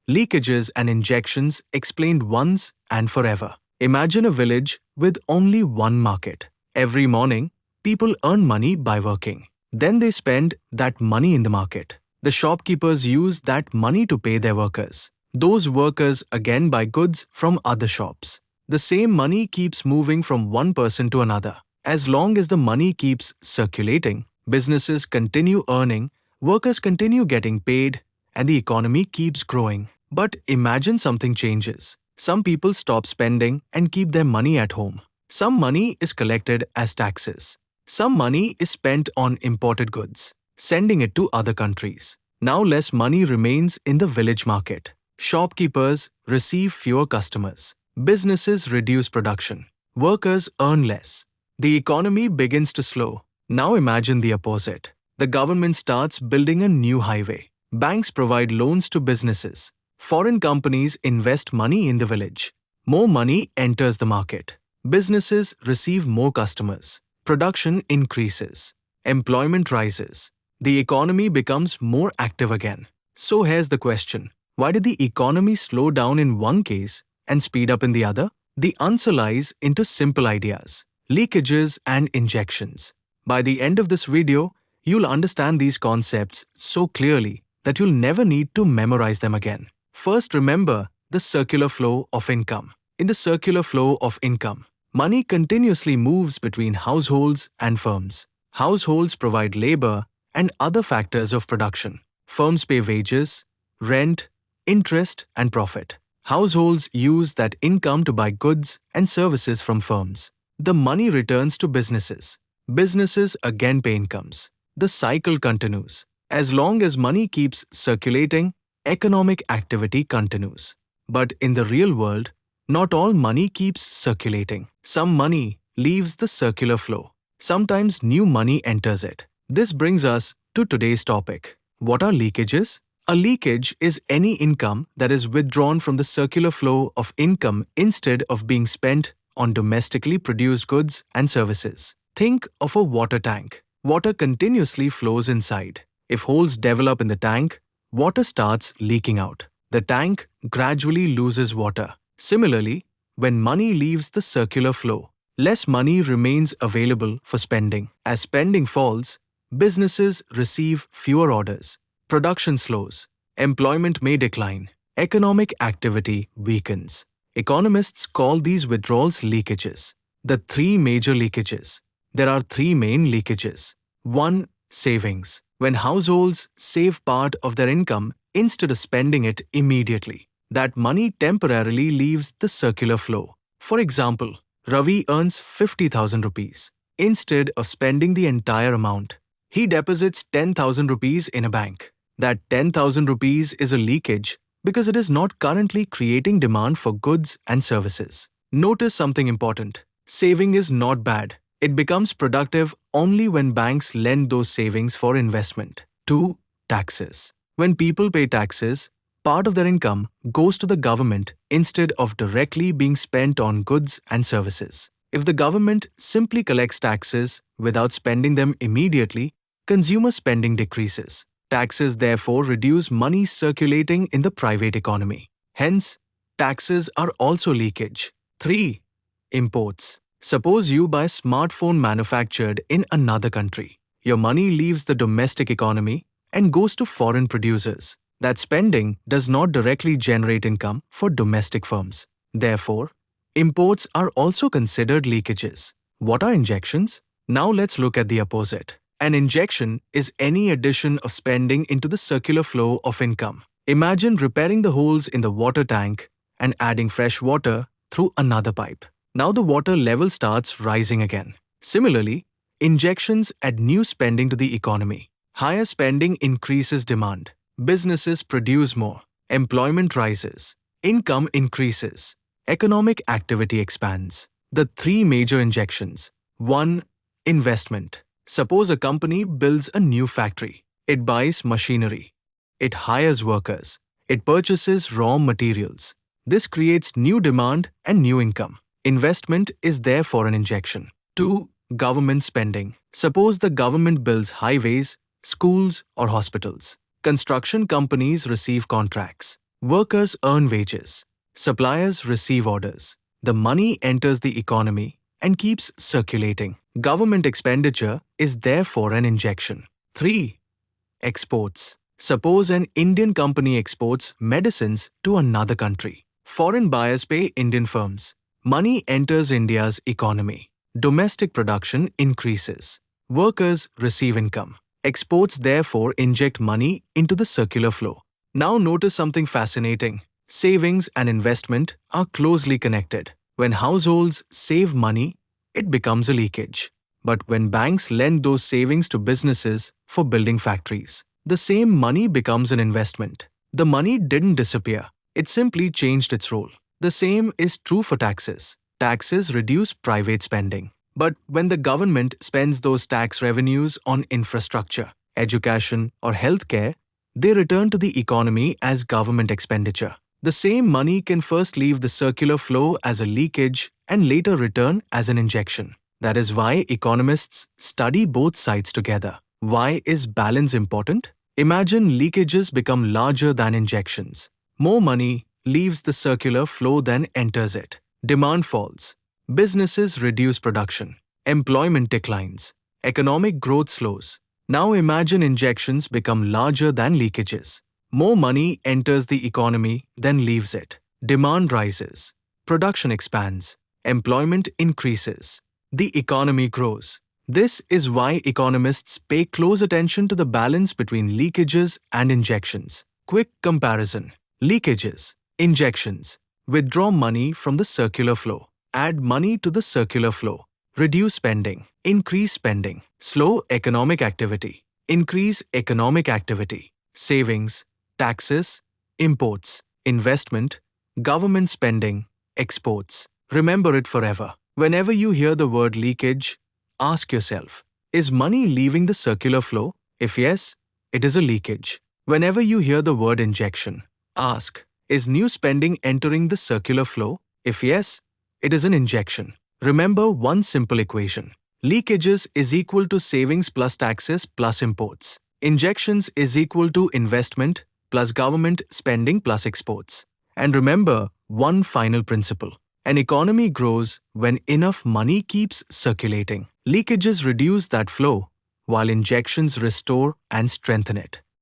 Leakages and Injections explained once and forever. Imagine a village with only one market. Every morning, people earn money by working. Then they spend that money in the market. The shopkeepers use that money to pay their workers. Those workers again buy goods from other shops. The same money keeps moving from one person to another. As long as the money keeps circulating, businesses continue earning, workers continue getting paid, and the economy keeps growing. But imagine something changes. Some people stop spending and keep their money at home. Some money is collected as taxes. Some money is spent on imported goods, sending it to other countries. Now less money remains in the village market. Shopkeepers receive fewer customers. Businesses reduce production. Workers earn less. The economy begins to slow. Now imagine the opposite. The government starts building a new highway. Banks provide loans to businesses. Foreign companies invest money in the village. More money enters the market. Businesses receive more customers. Production increases. Employment rises. The economy becomes more active again. So here's the question. Why did the economy slow down in one case and speed up in the other? The answer lies into simple ideas: leakages and injections. By the end of this video, you'll understand these concepts so clearly that you'll never need to memorize them again. First, remember the circular flow of income. In the circular flow of income, money continuously moves between households and firms. Households provide labor and other factors of production. Firms pay wages, rent, interest, and profit. Households use that income to buy goods and services from firms. The money returns to businesses. Businesses again pay incomes. The cycle continues. As long as money keeps circulating, economic activity continues. But in the real world, not all money keeps circulating. Some money leaves the circular flow. Sometimes new money enters it. This brings us to today's topic. What are leakages? A leakage is any income that is withdrawn from the circular flow of income instead of being spent on domestically produced goods and services. Think of a water tank. Water continuously flows inside. If holes develop in the tank, water starts leaking out. The tank gradually loses water. Similarly, when money leaves the circular flow, less money remains available for spending. As spending falls, businesses receive fewer orders. Production slows. Employment may decline. Economic activity weakens. Economists call these withdrawals leakages. The three major leakages. There are three main leakages. 1. Savings. When households save part of their income instead of spending it immediately, that money temporarily leaves the circular flow. For example, Ravi earns 50,000 rupees. Instead of spending the entire amount, he deposits 10,000 rupees in a bank. That 10,000 rupees is a leakage because it is not currently creating demand for goods and services. Notice something important. Saving is not bad. It becomes productive only when banks lend those savings for investment. 2. Taxes. When people pay taxes, part of their income goes to the government instead of directly being spent on goods and services. If the government simply collects taxes without spending them immediately, consumer spending decreases. Taxes therefore reduce money circulating in the private economy. Hence, taxes are also leakage. 3. Imports. Suppose you buy a smartphone manufactured in another country. Your money leaves the domestic economy and goes to foreign producers. That spending does not directly generate income for domestic firms. Therefore, imports are also considered leakages. What are injections? Now let's look at the opposite. An injection is any addition of spending into the circular flow of income. Imagine repairing the holes in the water tank and adding fresh water through another pipe. Now the water level starts rising again. Similarly, injections add new spending to the economy. Higher spending increases demand. Businesses produce more. Employment rises. Income increases. Economic activity expands. The three major injections. 1. Investment. Suppose a company builds a new factory. It buys machinery. It hires workers. It purchases raw materials. This creates new demand and new income. Investment is therefore an injection. 2. Government spending. Suppose the government builds highways, schools, or hospitals. Construction companies receive contracts. Workers earn wages. Suppliers receive orders. The money enters the economy and keeps circulating. Government expenditure is therefore an injection. 3. Exports. Suppose an Indian company exports medicines to another country. Foreign buyers pay Indian firms. Money enters India's economy. Domestic production increases. Workers receive income. Exports therefore inject money into the circular flow. Now notice something fascinating. Savings and investment are closely connected. When households save money, it becomes a leakage. But when banks lend those savings to businesses for building factories, the same money becomes an investment. The money didn't disappear, it simply changed its role. The same is true for taxes. Taxes reduce private spending. But when the government spends those tax revenues on infrastructure, education, or healthcare, they return to the economy as government expenditure. The same money can first leave the circular flow as a leakage and later return as an injection. That is why economists study both sides together. Why is balance important? Imagine leakages become larger than injections. More money leaves the circular flow than enters it. Demand falls. Businesses reduce production. Employment declines. Economic growth slows. Now imagine injections become larger than leakages. More money enters the economy than leaves it. Demand rises. Production expands. Employment increases. The economy grows. This is why economists pay close attention to the balance between leakages and injections. Quick comparison. Leakages. Injections. Withdraw money from the circular flow. Add money to the circular flow. Reduce spending. Increase spending. Slow economic activity. Increase economic activity. Savings. Taxes. Imports. Investment. Government spending. Exports. Remember it forever. Whenever you hear the word leakage, ask yourself, is money leaving the circular flow? If yes, it is a leakage. Whenever you hear the word injection, ask, is new spending entering the circular flow? If yes, it is an injection. Remember one simple equation. Leakages is equal to savings plus taxes plus imports. Injections is equal to investment plus government spending plus exports. And remember one final principle. An economy grows when enough money keeps circulating. Leakages reduce that flow, while injections restore and strengthen it.